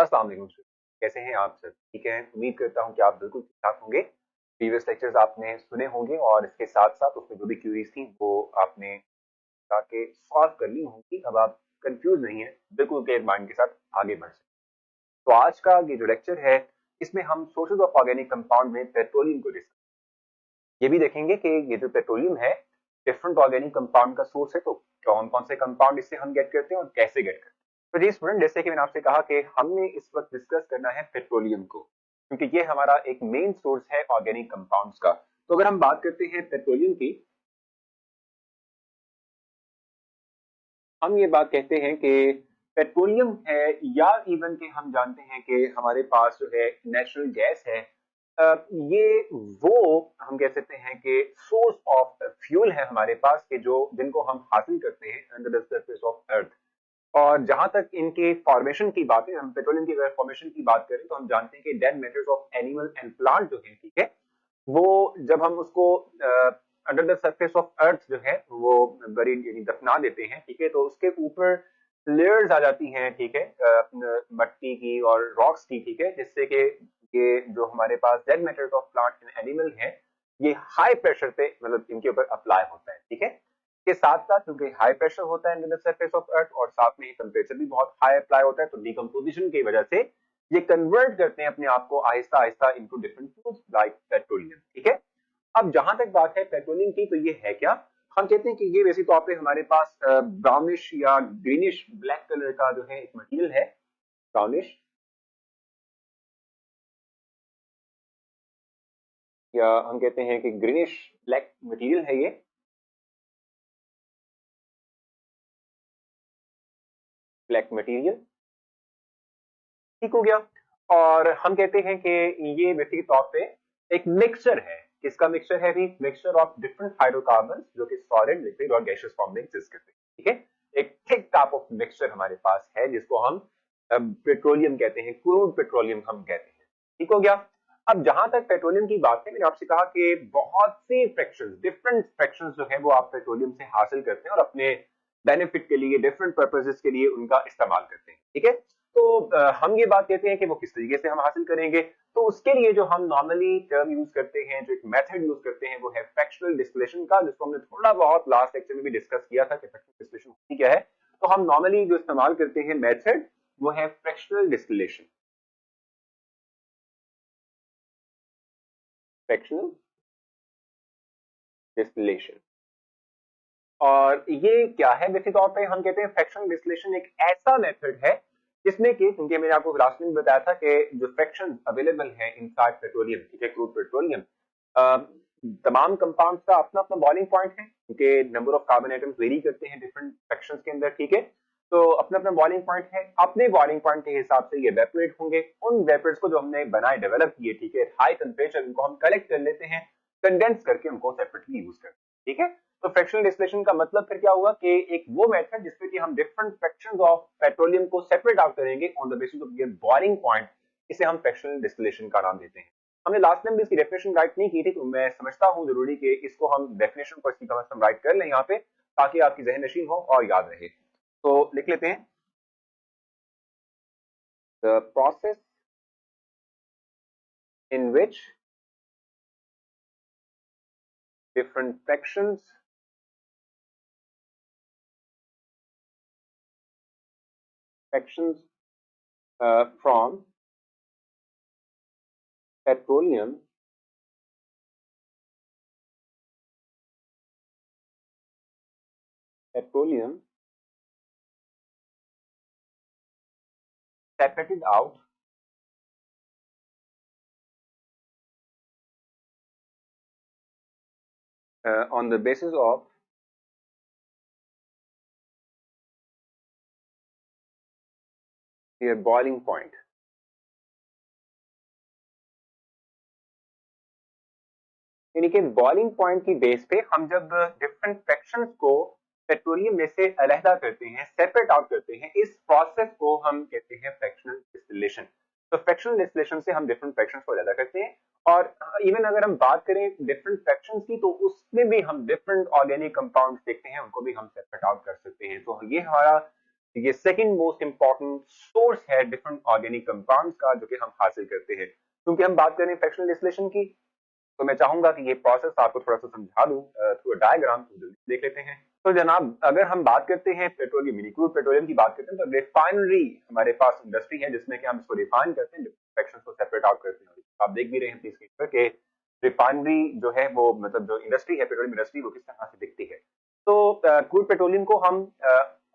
अस्सलाम वालेकुम। कैसे हैं आप सब? ठीक हैं, उम्मीद करता हूं कि आप बिल्कुल ठीक ठाक होंगे। प्रीवियस लेक्चर्स आपने सुने होंगे और इसके साथ साथ उसमें जो भी क्यूरीज थी वो आपने जाके सॉल्व कर ली होंगी। अब आप कंफ्यूज नहीं है, बिल्कुल क्लियर माइंड के साथ आगे बढ़ सकते। तो आज का ये जो लेक्चर है इसमें हम सोर्सेज ऑफ ऑर्गेनिक कंपाउंड में पेट्रोलियम को डिस्कस, ये भी देखेंगे कि ये जो पेट्रोलियम है डिफरेंट ऑर्गेनिक कंपाउंड का सोर्स है, तो कौन कौन से कंपाउंड इससे हम गेट करते हैं और कैसे गेट करते हैं। तो जी स्टूडेंट, जैसे कि मैंने आपसे कहा कि हमने इस वक्त डिस्कस करना है पेट्रोलियम को, क्योंकि ये हमारा एक मेन सोर्स है ऑर्गेनिक कंपाउंड्स का। तो अगर हम बात करते हैं पेट्रोलियम की, हम ये बात कहते हैं कि पेट्रोलियम है, या इवन के हम जानते हैं कि हमारे पास जो है नेचुरल गैस है, ये वो हम कह सकते हैं कि सोर्स ऑफ फ्यूल है हमारे पास के जो जिनको हम हासिल करते हैं under the surface of earth. और जहां तक इनके फॉर्मेशन की बात है, हम पेट्रोलियम की अगर फॉर्मेशन की बात करें तो हम जानते हैं कि dead matters of animal and plant जो है, ठीक है, वो जब हम उसको under the surface of earth जो है वो बरीड यानी दफना देते हैं, ठीक है, तो उसके ऊपर लेयर्स आ जाती हैं, ठीक है, मट्टी की और रॉक्स की, ठीक है, जिससे कि ये जो हमारे पास dead matters of plant and animal है ये हाई प्रेशर पे मतलब इनके ऊपर अप्लाई होता है, ठीक है। के साथ साथ क्योंकि हाई प्रेशर होता है under the surface of earth और साथ में ही टेम्परेचर भी बहुत हाई अप्लाई होता है, तो डिकम्पोजिशन की वजह से ये कन्वर्ट करते हैं अपने आप को Aahista Aahista into different fuels like petroleum, ठीक है। अब जहां तक बात है पेट्रोलियम की, तो ये है क्या, हम कहते हैं कि ये वैसे तौर पे हमारे पास ब्राउनिश या ग्रीनिश ब्लैक कलर का जो है एक मटेरियल है, ब्राउनिश या हम कहते हैं कि ग्रीनिश ब्लैक मटेरियल है ये, ब्लैक मटेरियल, ठीक हो गया। और हम कहते हैं कि ये बेसिक तौर पे एक मिक्सचर है, किसका मिक्सचर है भी, मिक्सचर ऑफ डिफरेंट हाइड्रोकार्बन जो कि सॉलिड, लिक्विड और गैसियस फॉर्म में एग्जिस्ट करते हैं, ठीक है। एक थिक टाइप ऑफ मिक्सचर हमारे पास है जिसको हम पेट्रोलियम कहते हैं, क्रूड पेट्रोलियम हम कहते हैं, ठीक हो गया। अब जहां तक पेट्रोलियम की बात है, मैंने आपसे कहा कि बहुत सी फ्रैक्शंस, डिफरेंट फ्रैक्शंस जो है वो आप पेट्रोलियम से हासिल करते हैं और अपने बेनिफिट के लिए, डिफरेंट पर्पसेस के लिए उनका इस्तेमाल करते हैं, ठीक है। तो हम ये बात कहते हैं कि वो किस तरीके से हम हासिल करेंगे, तो उसके लिए जो हम नॉर्मली टर्म यूज करते हैं, जो एक मेथड यूज करते हैं, वो है फ्रैक्शनल डिस्टिलेशन का, जिसको हमने थोड़ा बहुत लास्ट लेक्चर में भी डिस्कस किया था कि फ्रैक्शनल डिस्टिलेशन होती क्या है। तो हम नॉर्मली जो इस्तेमाल करते हैं मेथड वो है फ्रैक्शनल डिस्टिलेशन, फ्रैक्शनल डिस्टिलेशन। और ये क्या है, बेसिक तौर पे हम कहते हैं फ्रैक्शनल डिस्टिलेशन एक ऐसा मेथड है जिसमें कि, क्योंकि मैंने आपको लास्ट में बताया था कि जो फ्रैक्शन अवेलेबल है इनसाइड पेट्रोलियम, ठीक है, क्रूड पेट्रोलियम, तमाम कंपाउंड्स का अपना अपना बॉइलिंग पॉइंट है, क्योंकि number of carbon atoms very करते हैं डिफरेंट फ्रैक्शंस के अंदर, ठीक है। तो अपना अपना बॉइलिंग पॉइंट है, अपने बॉइलिंग पॉइंट के हिसाब से ये वेपोरेट होंगे। उन वेपर्स को जो हमने बनाए, डेवलप किए, ठीक है, हाई टेम्परेचर, उनको हम कलेक्ट कर लेते हैं, कंडेंस करके उनको सेपरेटली यूज करते हैं, ठीक है। तो फ्रैक्शनल डिस्टिलेशन का मतलब फिर क्या हुआ कि एक वो मेथड जिसमें कि हम डिफरेंट फ्रैक्शंस ऑफ पेट्रोलियम को सेपरेट आउट करेंगे on the basis of their boiling point, इसे हम फ्रैक्शनल डिस्टिलेशन का नाम देते हैं। हमने लास्ट टाइम भी इसकी डेफिनेशन राइट नहीं की थी, तो मैं समझता हूं जरूरी कि इसको हम डेफिनेशन को इसकी कम से कम राइट कर लें यहाँ पे, ताकि आपकी जहन नशीन हो और याद रहे। तो लिख लेते हैं, the process in which different fractions from petroleum separated out on the basis of their boiling point। यानी कि बॉइलिंग पॉइंट की बेस पे हम जब डिफरेंट फ्रैक्शंस को पेट्रोलियम में से अलहदा करते हैं, सेपरेट आउट करते हैं, इस प्रोसेस को हम कहते हैं फ्रैक्शनल डिस्टिलेशन। तो फ्रैक्शनल डिस्टिलेशन से हम डिफरेंट फ्रैक्शंस को अलहदा करते हैं। और इवन अगर हम बात करें डिफरेंट फ्रैक्शंस की, तो उसमें भी हम डिफरेंट ऑर्गेनिक कंपाउंड्स देखते हैं, उनको भी हम सेपरेट आउट कर सकते हैं। तो ये हमारा ये सेकंड मोस्ट इंपॉर्टेंट सोर्स है डिफरेंट ऑर्गेनिक कंपाउंड्स का जो कि हम हासिल करते हैं। क्योंकि हम बात करें फ्रैक्शनल डिस्टिलेशन की, तो मैं चाहूंगा कि ये प्रोसेस आपको थोड़ा सा समझा दूं थ्रू डायग्राम, तो जल्दी देख लेते हैं। तो जनाब, अगर हम बात करते हैं पेट्रोलियम मिनी क्रूड पेट्रोलियम की बात करते हैं, तो रिफाइनरी हमारे पास इंडस्ट्री है जिसमें कि हम इसको रिफाइन करते हैं, फ्रैक्शंस को सेपरेट आउट करते हैं। आप देख भी रहे हैं प्लीज पर कि रिफाइनरी जो है वो मतलब जो इंडस्ट्री है पेट्रोलियम इंडस्ट्री वो किस तरह से दिखती है। तो क्रूड पेट्रोलियम को हम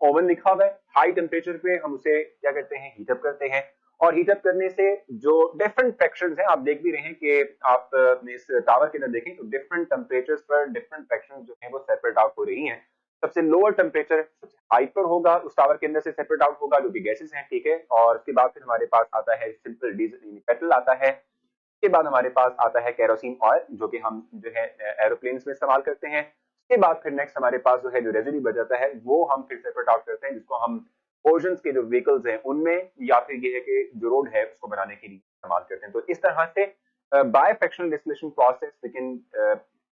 ओवन लिखा हुआ है, हाई टेम्परेचर पे हम उसे क्या करते हैं, हीटअप करते हैं। और हीटअप करने से जो डिफरेंट फ्रैक्शंस हैं, आप देख भी रहे हैं कि आप इस टावर के अंदर देखें तो डिफरेंट टेम्परेचर्स पर डिफरेंट फ्रैक्शंस जो हैं वो सेपरेट आउट हो रही हैं। सबसे लोअर टेम्परेचर सबसे हाई पर होगा, उस टावर के अंदर से सेपरेट आउट होगा जो कि गैसेस हैं, ठीक है। और उसके बाद फिर हमारे पास आता है सिंपल डीजल पेट्रोल आता है। उसके बाद हमारे पास आता है केरोसिन ऑयल जो कि हम जो है एरोप्लेन में इस्तेमाल करते हैं। उसके बाद फिर नेक्स्ट हमारे पास जो है जो रेजिड्यू बच जाता है वो हम फिर सेपरेट आउट करते हैं, जिसको हम पोर्शंस के जो व्हीकल्स हैं उनमें, या फिर ये है कि जो रोड है उसको बनाने के लिए इस्तेमाल करते हैं। तो इस तरह से by fractional distillation process we can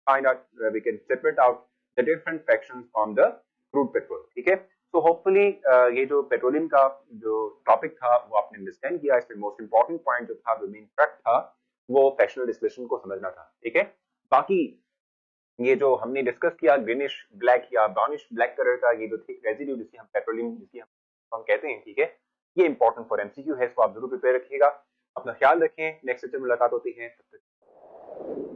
find out, we can separate out the different fractions from the crude petrol, ठीक है। तो होपफुली ये जो पेट्रोलियम का जो टॉपिक था वो आपने अंडरस्टैंड किया। इसमें मोस्ट इंपॉर्टेंट पॉइंट जो था, जो मेन फैक्ट था, वो फ्रैक्शनल डिस्टिलेशन को समझना था, ठीक है। बाकी ये जो हमने डिस्कस किया ग्रीनिश ब्लैक या ब्राउनिश ब्लैक कलर का ये जो थिक रेजिड्यू जिसकी हम पेट्रोलियम जिसकी हम कहते हैं, ठीक है, ये इंपॉर्टेंट फॉर एमसीक्यू है, इसको आप जरूर प्रिपेयर रखिएगा। अपना ख्याल रखें, नेक्स्ट लेक्चर में मुलाकात होती है, तब तक